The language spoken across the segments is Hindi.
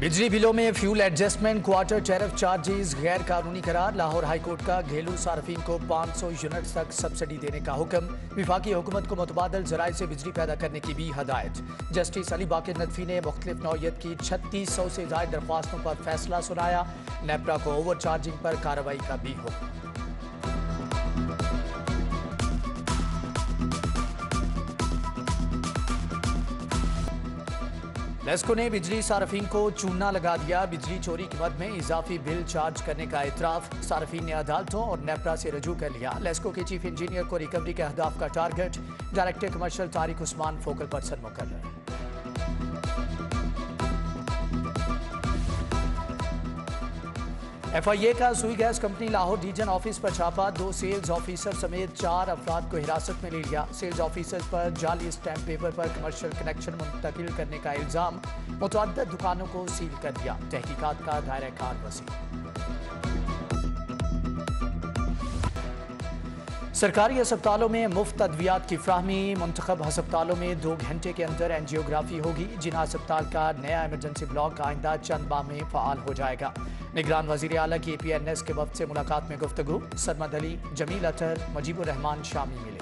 बिजली बिलों में fuel adjustment quarter tariff charges गैर कानूनी करार। लाहौर हाईकोर्ट का घरेलू सार्फिन को 500 यूनिट तक सब्सिडी देने का हुक्म। विफाकी हुकूमत को मुतबादल जराए से बिजली पैदा करने की भी हदायत। जस्टिस अली बाकिर नदफी ने मुख्तलिफ नौयत की 3600 से ज्यादा दरख्वास्तों पर फैसला सुनाया। नेपरा को ओवर चार्जिंग पर कार्रवाई का भी हुक्म। लेस्को ने बिजली सार्फिन को चूना लगा दिया। बिजली चोरी की मद में इजाफी बिल चार्ज करने का इतराफ। सार्फिन ने अदालतों और नेपरा से रजू कर लिया। लेस्को के चीफ इंजीनियर को रिकवरी के अहदाफ का target. Director commercial Tariq Usman focal person मुकर्रर। FIA का Sui gas company Lahore region office पर छापा। 2 सेल्स ऑफिसर समेत 4 अफराद को हिरासत में ले लिया। सेल्स ऑफिसर पर जाली स्टैंप पेपर पर कमर्शियल कनेक्शन मुंतकिल करने का इल्जाम। मुतअद्दिद दुकानों को सील कर दिया। तहकीकात का दायरा कार वसी। सरकारी अस्पतालों में मुफ्त अद्वियात की फ्राहमी। मुंतखब अस्पतालों में 2 घंटे के अंदर एंजियोग्राफी होगी। जिना अस्पताल का नया इमरजेंसी ब्लॉक आइंदा चंद माह में फ़ाल हो जाएगा। निगरान वज़ीर आला की APNS के वफ़द से मुलाकात में गुफ्तगू। सरमद अली, जमील अतर, मुजीबुर रहमान शामी मिले।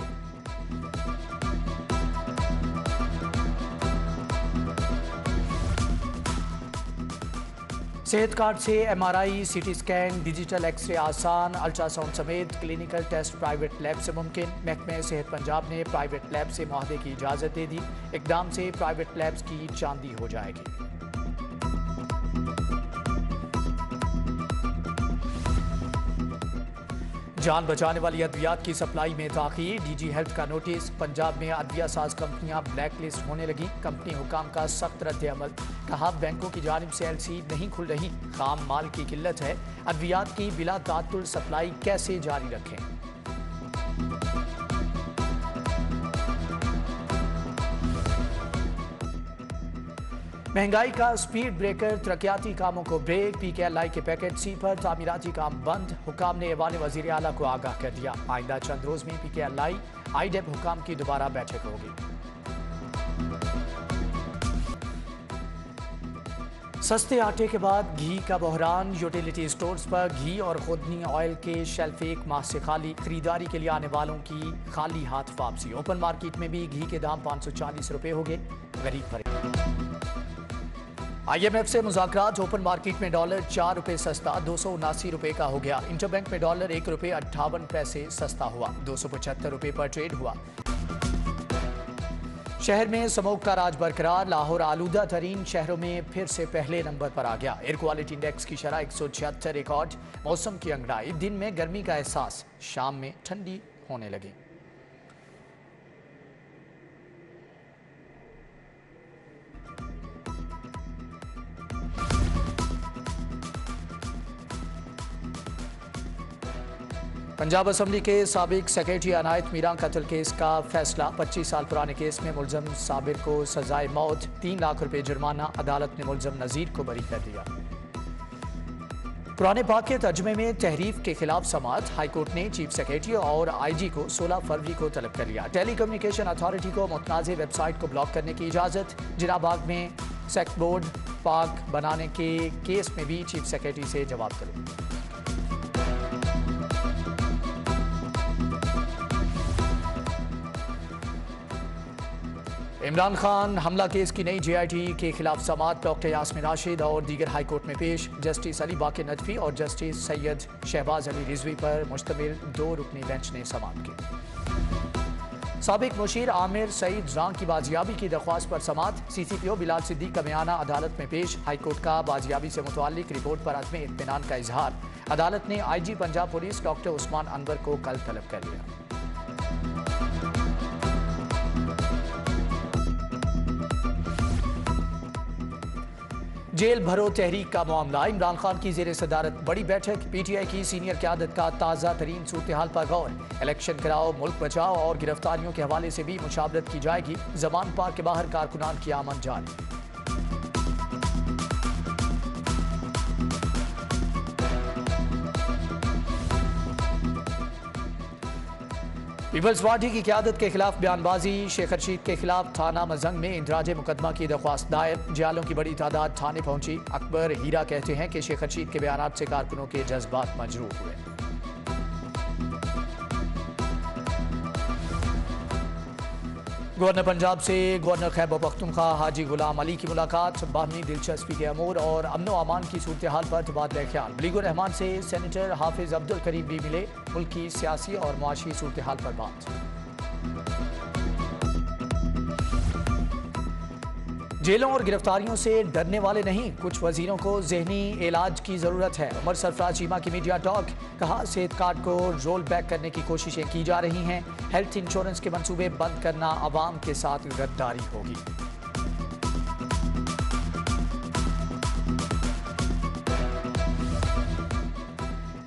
सेहत कार्ड से MRI, CT scan, digital x-ray आसान। अल्ट्रासाउंड समेत क्लिनिकल टेस्ट प्राइवेट लैब से मुमकिन। महकमे सेहत पंजाब ने प्राइवेट लैब से मुआहदे की इजाज़त दे दी। इकदाम से प्राइवेट लैब्स की चांदी हो जाएगी। जान बचाने वाली अद्वियात की सप्लाई में ताख़ीर। DG हेल्थ का नोटिस। पंजाब में अद्विया साज कंपनियां ब्लैक लिस्ट होने लगी। कंपनी हुकाम का सख्त रद्द-ए-अमल। कहा बैंकों की जानिब से LC नहीं खुल रही। खाम माल की किल्लत है। अद्वियात की बिला तातुल सप्लाई कैसे जारी रखें। महंगाई का स्पीड ब्रेकर। तरक्याती कामों को ब्रेक। PKLI के पैकेज C पर तामीराती काम बंद। हुकाम ने ऐवान वज़ीर आला को आगाह कर दिया। आइंदा चंद रोज में PKLI IDEP हुकाम की दोबारा बैठक होगी। सस्ते आटे के बाद घी का बहरान। यूटिलिटी स्टोर्स पर घी और खुदनी ऑयल के शेल्फ 1 माह से खाली। खरीदारी के लिए आने वालों की खाली हाथ वापसी। ओपन मार्केट में भी घी के दाम 540 रुपए हो गए। गरीब फरीद। IMF से मुज़ाकरात। ओपन मार्केट में डॉलर 4 रुपए सस्ता 279 रुपए का हो गया। इंटरबैंक में डॉलर 1 रुपए 58 पैसे सस्ता हुआ। 275 रुपए पर ट्रेड हुआ। शहर में स्मोक का राज बरकरार। लाहौर आलूदा तरीन शहरों में फिर से पहले नंबर पर आ गया। एयर क्वालिटी इंडेक्स की शरह 176 रिकॉर्ड। मौसम की अंगड़ाई। दिन में गर्मी का एहसास, शाम में ठंडी होने लगी। पंजाब असम्बली के साबिक सेक्रेटरी अनायत मीरा कत्ल केस का फैसला। 25 साल पुराने केस में मुलजम साबिर को सजाए मौत। 3 लाख रुपए जुर्माना। अदालत ने मुलजम नजीर को बरी कर दिया। कुरान पाक के तर्जुमे में तहरीफ के खिलाफ समाअत। हाईकोर्ट ने चीफ सेक्रेटरी और IG को 16 फरवरी को तलब कर लिया। टेली कम्युनिकेशन अथॉरिटी को मुतनाज़ वेबसाइट को ब्लॉक करने की इजाज़त। जिनाबाग में सेक्ट बोर्ड पार्क बनाने के केस में भी चीफ सेक्रेटरी से जवाब तलब। इमरान खान हमला केस की नई JIT के खिलाफ समाअत। डॉक्टर यास्मीन राशिद और दीगर हाईकोर्ट में पेश। जस्टिस अली बाकिर नदफी और जस्टिस सैयद शहबाज अली रिजवी पर मुश्तमिल 2 रुकनी बेंच ने समाअत की। साबिक मुशीर आमिर सईद रांग की बाजियाबी की दरख्वास्त पर समाअत। CCPO बिलाल सिद्दीक का बयाना अदालत में पेश। हाईकोर्ट का बाजियाबी से मुतअल्लिक रिपोर्ट पर अदम इत्मीनान का इजहार। अदालत ने IG Punjab police doctor Usman Anwar को कल तलब कर लिया। जेल भरो तहरीक का मामला। इमरान खान की जेर सदारत बड़ी बैठक। PTI की सीनियर क़यादत का ताज़ा तरीन सूरत हाल पर गौर। इलेक्शन कराओ, मुल्क बचाओ और गिरफ्तारियों के हवाले से भी मुशावरत की जाएगी। जमान पार्क के बाहर कारकुनान की आमद जारी। पीपल्स पार्टी की क़यादत के खिलाफ बयानबाजी। शेख रशीद के खिलाफ थाना मजंग में इंदराज मुकदमा की दरख्वास्त दायर। जियालों की बड़ी तादाद थाने पहुंची। अकबर हीरा कहते हैं कि शेख रशीद के बयान से कारकुनों के जज्बात मजरूह हुए। गवर्नर पंजाब से गवर्नर खैबर पख्तूनख्वा हाजी गुलाम अली की मुलाकात। बाहमी दिलचस्पी के अमूर और अमनो अमान की सूरत हाल पर तबादला ख्याल। बलीगुर रहमान से सेनेटर हाफिज अब्दुल करीम भी मिले। मुल्क की सियासी और मुआशी सूरत हाल पर बात। जेलों और गिरफ्तारियों से डरने वाले नहीं, कुछ वजीरों को जहनी इलाज की जरूरत है। उमर सरफराज चीमा की मीडिया टॉक। कहा सेहत कार्ड को रोल बैक करने की कोशिशें की जा रही हैं। हेल्थ इंश्योरेंस के मंसूबे बंद करना अवाम के साथ गद्दारी होगी।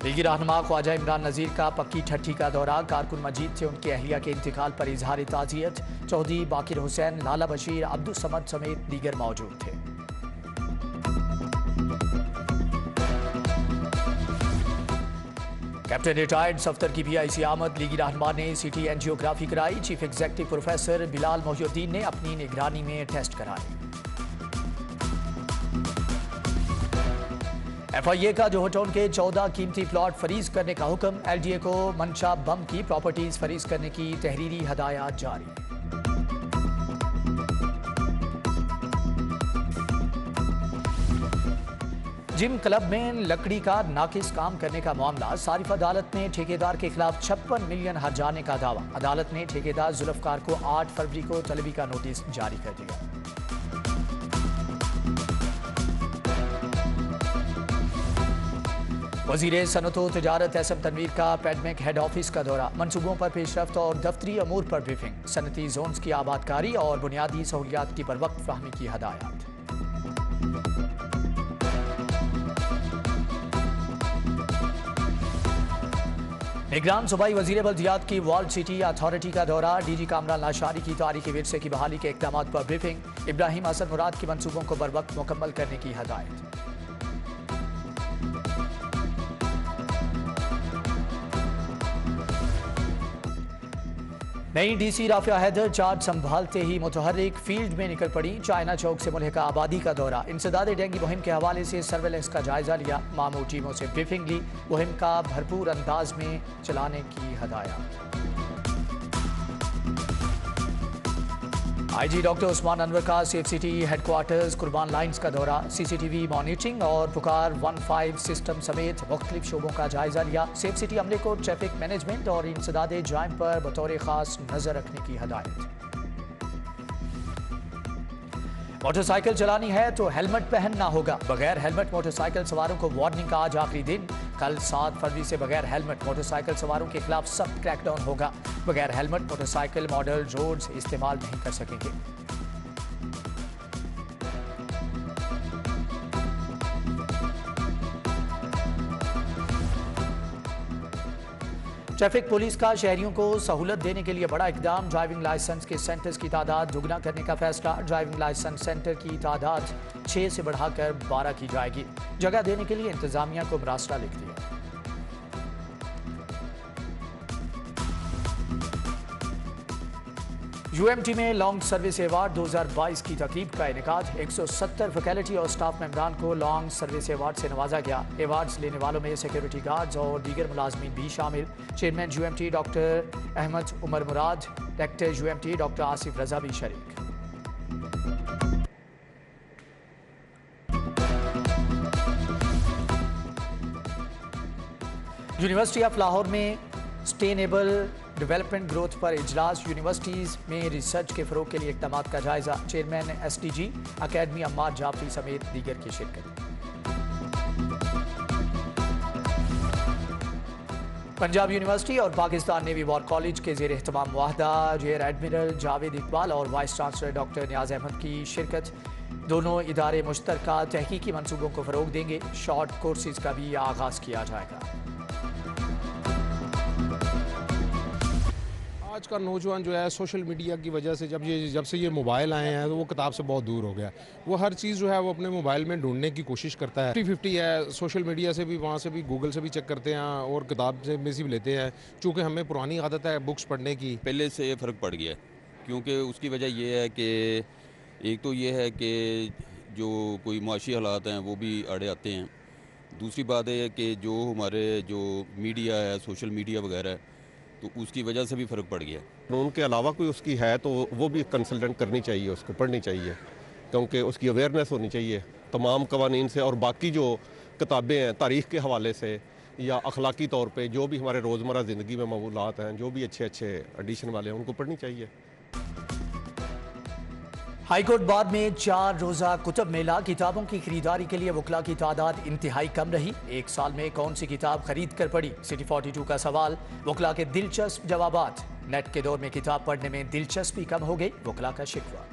लीगी रहनुमा ख्वाजा इमरान नज़ीर का पक्की ठट्ठी का दौरा। कारकुन मजीद से उनकी अहलिया के इंतकाल पर इजहार ताज़ियत। चौधरी बाकिर हुसैन, लाला बशीर, अब्दुल समद समेत दीगर मौजूद थे। कैप्टन रिटायर्ड सफ्तर की PIC आमद। लीगी रहनुमा ने CT एंजियोग्राफी कराई। Chief executive professor Bilal Mohiuddin ने अपनी निगरानी में टेस्ट कराए। FIA का जोहर के 14 कीमती प्लॉट फरीज करने का हुक्म। LDA को मंशा बम की प्रॉपर्टीज फरीज करने की तहरीरी हदायत जारी। जिम क्लब में लकड़ी का नाकिस काम करने का मामला। सारिफ अदालत में ठेकेदार के खिलाफ 56 मिलियन हर्जाने का दावा। अदालत ने ठेकेदार जुल्फकार को 8 फरवरी को तलबी का नोटिस जारी कर दिया। वज़ीर सनअत व तिजारत SM तनवीर का पैडमेक हेड ऑफिस का दौरा। मनसूबों पर पेशरफ्त और दफ्तरी अमूर पर ब्रीफिंग। सनती जोन्स की आबादकारी और बुनियादी सहूलियात की बरवक्त फहमी की हदायत। निगरान सूबाई वज़ीर बल्दियात की वर्ल्ड सिटी अथॉरिटी का दौरा। DG कामरान लाशारी की तारीखी विरसे की बहाली के इक़दामात पर ब्रीफिंग। इब्राहिम हसन मुराद के मनसूबों को बरवक्त मुकम्मल करने की हदायत। नई DC राफिया हैदर चार्ज संभालते ही मुतहर्रिक फील्ड में निकल पड़ी। चाइना चौक से मुल्हिका आबादी का दौरा। इंसदाद डेंगू मुहिम के हवाले से सर्वेलेंस का जायजा लिया। मामूर टीमों से ब्रीफिंग ली। मुहिम का भरपूर अंदाज में चलाने की हदायत। IG डॉक्टर उस्मान अनवर का सेफ सिटी हेडक्वार्टर्स कुर्बान लाइन्स का दौरा। CCTV मॉनिटरिंग और पुकार 15 सिस्टम समेत मुख्तलिफ शोबों का जायजा लिया। सेफ सिटी अमले को ट्रैफिक मैनेजमेंट और इंसदाद जाइम पर बतौर खास नजर रखने की हदायत। मोटरसाइकिल चलानी है तो हेलमेट पहनना होगा। बगैर हेलमेट मोटरसाइकिल सवारों को वार्निंग का आज आखिरी दिन। कल 7 फरवरी से बगैर हेलमेट मोटरसाइकिल सवारों के खिलाफ सख्त क्रैकडाउन होगा। बगैर हेलमेट मोटरसाइकिल मॉडल रोड्स इस्तेमाल नहीं कर सकेंगे। ट्रैफिक पुलिस का शहरियों को सहूलत देने के लिए बड़ा इकदाम। ड्राइविंग लाइसेंस के सेंटर्स की तादाद दुगना करने का फैसला। ड्राइविंग लाइसेंस सेंटर की तादाद 6 से बढ़ाकर 12 की जाएगी। जगह देने के लिए इंतजामिया को मरासला लिख दिया। UMT में लॉन्ग सर्विस अवार्ड 2022 की तकरीब का इनेकाद। 170 फैकल्टी और स्टाफ मेंबरान को लॉन्ग सर्विस अवार्ड से नवाजा गया। अवार्ड्स लेने वालों में सिक्योरिटी गार्ड्स और दीगर मुलाजमीन भी शामिल। Chairman UMT doctor Ahmad Umar Murad, director UMT doctor Asif Raza भी शरीक। यूनिवर्सिटी ऑफ लाहौर में सस्टेनेबल डेवलपमेंट ग्रोथ पर इजलास। यूनिवर्सिटीज़ में रिसर्च के फ़रोग के लिए इक़दामात का जायजा। Chairman SDG academy Ammar Jafri समेत दीगर की शिरकत। पंजाब यूनिवर्सिटी और पाकिस्तान नेवी वॉर कॉलेज के ज़ेर एहतमाम मुआहदा। रियर एडमिरल जावेद इकबाल और वाइस चांसलर डॉक्टर नियाज अहमद की शिरकत। दोनों इदारे मुश्तरका तहकीकी मनसूबों को फ़रोग देंगे। शॉर्ट कोर्सेज का भी आगाज़ किया जाएगा। आज का नौजवान जो है सोशल मीडिया की वजह से जब से ये मोबाइल आए हैं तो वो किताब से बहुत दूर हो गया। वो हर चीज़ जो है वो अपने मोबाइल में ढूंढने की कोशिश करता है। 50-50 है, सोशल मीडिया से भी, वहाँ से भी, गूगल से भी चेक करते हैं और किताब से में से भी लेते हैं। चूँकि हमें पुरानी आदत है बुक्स पढ़ने की। पहले से फ़र्क पड़ गया है, क्योंकि उसकी वजह ये है कि एक तो ये है कि जो कोई माशी हालात हैं वो भी आड़े आते हैं। दूसरी बात है कि जो हमारे जो मीडिया है, सोशल मीडिया वगैरह है, तो उसकी वजह से भी फ़र्क पड़ गया है। कानून के अलावा कोई उसकी है तो वो भी कंसल्टेंट करनी चाहिए, उसको पढ़नी चाहिए, क्योंकि उसकी अवेयरनेस होनी चाहिए तमाम कवानीन से। और बाकी जो किताबें हैं तारीख़ के हवाले से या अखलाकी तौर पे जो भी हमारे रोज़मर्रा ज़िंदगी में मौजूदात हैं, जो भी अच्छे अच्छे एडिशन वाले हैं, उनको पढ़नी चाहिए। हाईकोर्ट बाद में 4 रोजा कुतुब मेला। किताबों की खरीदारी के लिए वकला की तादाद इंतहाई कम रही। एक साल में कौन सी किताब खरीद कर पढ़ी? सिटी 42 का सवाल, वकला के दिलचस्प जवाबात। नेट के दौर में किताब पढ़ने में दिलचस्पी कम हो गई, वकला का शिकवा।